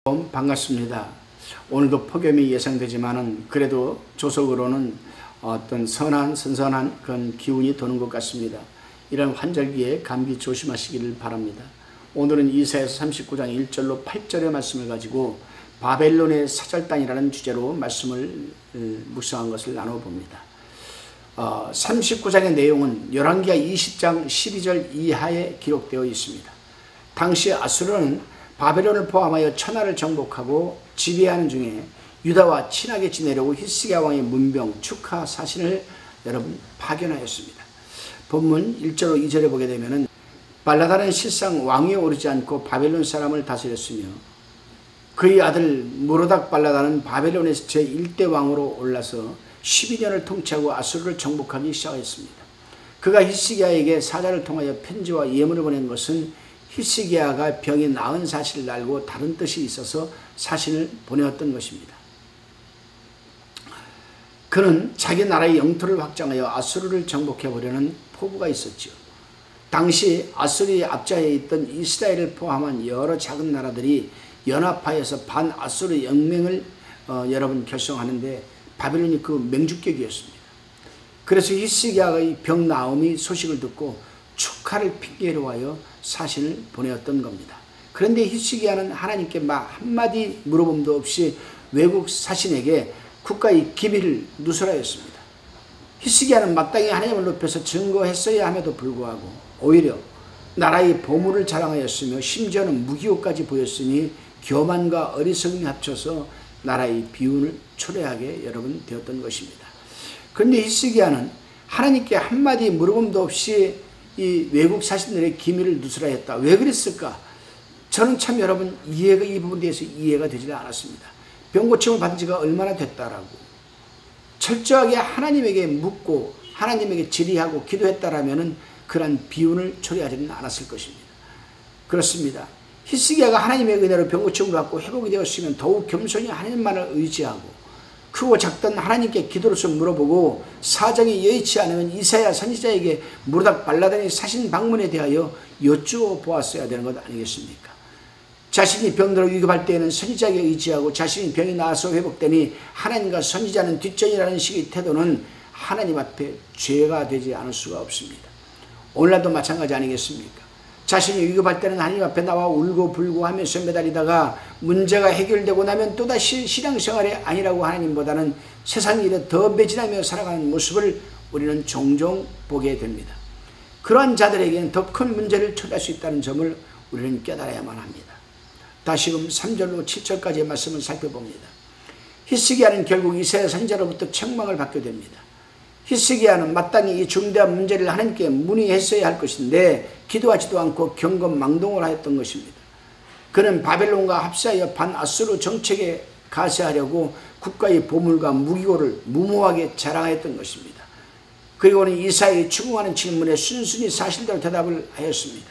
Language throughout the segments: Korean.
반갑습니다. 오늘도 폭염이 예상되지만은 그래도 조석으로는 어떤 선선한 그런 기운이 도는 것 같습니다. 이런 환절기에 감기 조심하시기를 바랍니다. 오늘은 이사야서 39장 1절로 8절의 말씀을 가지고 바벨론의 사절단이라는 주제로 말씀을 묵상한 것을 나눠봅니다. 39장의 내용은 열왕기하 20장 12절 이하에 기록되어 있습니다. 당시 아수르는 바벨론을 포함하여 천하를 정복하고 지배하는 중에 유다와 친하게 지내려고 히스기야 왕의 문병 축하 사신을 여러분 파견하였습니다. 본문 1절로 2절에 보게 되면은 발라다는 실상 왕위에 오르지 않고 바벨론 사람을 다스렸으며 그의 아들 무로닥 발라다는 바벨론에서 제1대 왕으로 올라서 12년을 통치하고 아수르를 정복하기 시작했습니다. 그가 히스기야에게 사자를 통하여 편지와 예물을 보낸 것은 히스기야가 병이 나은 사실을 알고 다른 뜻이 있어서 사신을 보내었던 것입니다. 그는 자기 나라의 영토를 확장하여 아수르를 정복해보려는 포부가 있었죠. 당시 아수르의 앞자에 있던 이스라엘을 포함한 여러 작은 나라들이 연합하여서 반아수르 영맹을 여러분 결성하는데 바벨론이 그 맹주격이었습니다. 그래서 히스기야의 병 나음의 소식을 듣고 축하를 핑계로 하여 사신을 보내었던 겁니다. 그런데 히스기야는 하나님께 말 한마디 물어봄도 없이 외국 사신에게 국가의 기밀을 누설하였습니다. 히스기야는 마땅히 하나님을 높여서 증거했어야 함에도 불구하고 오히려 나라의 보물을 자랑하였으며 심지어는 무기호까지 보였으니 교만과 어리석음이 합쳐서 나라의 비운을 초래하게 여러분 되었던 것입니다. 그런데 히스기야는 하나님께 한마디 물어봄도 없이 이 외국 사신들의 기밀을 누설하였다. 왜 그랬을까? 저는 참 여러분 이 부분에 대해서 이해가 되지 않았습니다. 병고침을 받은 지가 얼마나 됐다라고 철저하게 하나님에게 묻고 하나님에게 질의하고 기도했다라면은 그러한 비운을 초래하지는 않았을 것입니다. 그렇습니다. 히스기야가 하나님의 은혜로 병고침을 받고 회복이 되었으면 더욱 겸손히 하나님만을 의지하고 크고 작던 하나님께 기도로서 물어보고 사정이 여의치 않으면 이사야 선지자에게 무로닥 발라단의 사신 방문에 대하여 여쭈어 보았어야 되는 것 아니겠습니까? 자신이 병들어 위급할 때에는 선지자에게 의지하고 자신이 병이 나아서 회복되니 하나님과 선지자는 뒷전이라는 식의 태도는 하나님 앞에 죄가 되지 않을 수가 없습니다. 오늘날도 마찬가지 아니겠습니까? 자신이 위급할 때는 하나님 앞에 나와 울고 불고 하면서 매달리다가 문제가 해결되고 나면 또다시 신앙생활이 아니라고 하나님보다는 세상 일에 더 매진하며 살아가는 모습을 우리는 종종 보게 됩니다. 그러한 자들에게는 더 큰 문제를 초래할 수 있다는 점을 우리는 깨달아야만 합니다. 다시금 3절로 7절까지의 말씀을 살펴봅니다. 히스기야는 결국 이사야 선지자로부터 책망을 받게 됩니다. 히스기야는 마땅히 이 중대한 문제를 하나님께 문의했어야 할 것인데 기도하지도 않고 경건망동을 하였던 것입니다. 그는 바벨론과 합세하여 반아수르 정책에 가세하려고 국가의 보물과 무기고를 무모하게 자랑하였던 것입니다. 그리고는 이사야의 추궁하는 질문에 순순히 사실대로 대답을 하였습니다.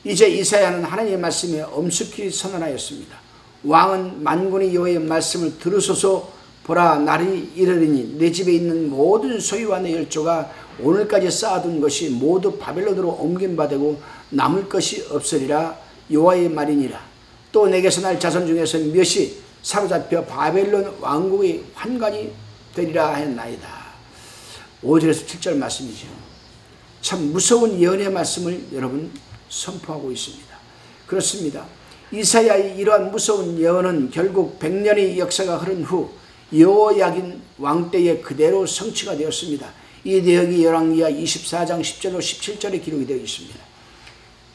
이제 이사야는 하나님의 말씀에 엄숙히 선언하였습니다. 왕은 만군의 여호와의 말씀을 들으소서. 보라, 날이 이르리니 내 집에 있는 모든 소유와 내 열조가 오늘까지 쌓아둔 것이 모두 바벨론으로 옮긴 바 되고 남을 것이 없으리라. 여호와의 말이니라. 또 내게서 날 자손 중에서 몇이 사로잡혀 바벨론 왕국의 환관이 되리라 하였나이다. 5절에서 7절 말씀이죠. 참 무서운 예언의 말씀을 여러분 선포하고 있습니다. 그렇습니다. 이사야의 이러한 무서운 예언은 결국 100년의 역사가 흐른 후 여호야긴 왕 때에 그대로 성취가 되었습니다. 이 내용이 열왕기하 24장 10절로 17절에 기록이 되어 있습니다.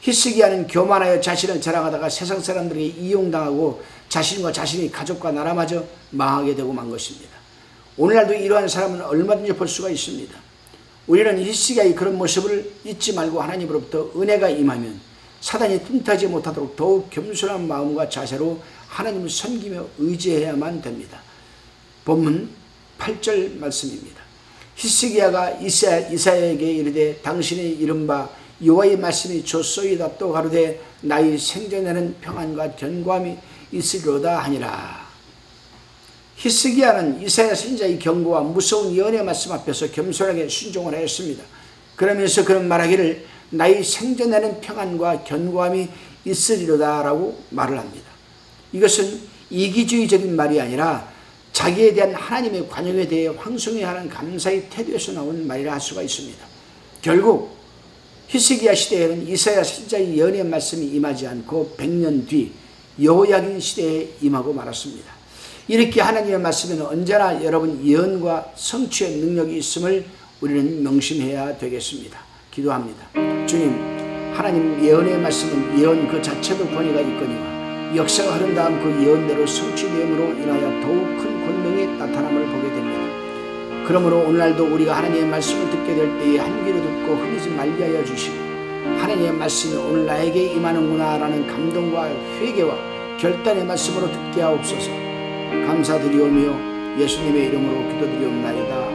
히스기야는 교만하여 자신을 자랑하다가 세상 사람들에게 이용당하고 자신과 자신의 가족과 나라마저 망하게 되고 만 것입니다. 오늘날도 이러한 사람은 얼마든지 볼 수가 있습니다. 우리는 히스기야의 그런 모습을 잊지 말고 하나님으로부터 은혜가 임하면 사단이 틈타지 못하도록 더욱 겸손한 마음과 자세로 하나님을 섬기며 의지해야만 됩니다. 본문 8절 말씀입니다. 히스기야가 이사야에게 이르되 당신의 이른바 여호와의 말씀이 좋소이다. 또 가로되 나의 생전에는 평안과 견고함이 있으리로다 하니라. 히스기야는 이사야 선지자의 경고와 무서운 예언의 말씀 앞에서 겸손하게 순종을 하였습니다. 그러면서 그런 말하기를 나의 생전에는 평안과 견고함이 있으리로다 라고 말을 합니다. 이것은 이기주의적인 말이 아니라 자기에 대한 하나님의 관용에 대해 황송해하는 감사의 태도에서 나온 말이라 할 수가 있습니다. 결국 히스기야 시대에는 이사야 선지자의 예언의 말씀이 임하지 않고 100년 뒤 여호야긴 시대에 임하고 말았습니다. 이렇게 하나님의 말씀에는 언제나 여러분 예언과 성취의 능력이 있음을 우리는 명심해야 되겠습니다. 기도합니다. 주님, 하나님 예언의 말씀은 예언 그 자체도 권위가 있거니와 역사가 흐른 다음 그 예언대로 성취됨으로 인하여 더욱 큰 권능이 나타남을 보게 됩니다. 그러므로 오늘날도 우리가 하나님의 말씀을 듣게 될 때에 한 귀로 듣고 흘리지 말게 하여 주시고 하나님의 말씀이 오늘 나에게 임하는구나 라는 감동과 회개와 결단의 말씀으로 듣게 하옵소서. 감사드리오며 예수님의 이름으로 기도드리옵나이다.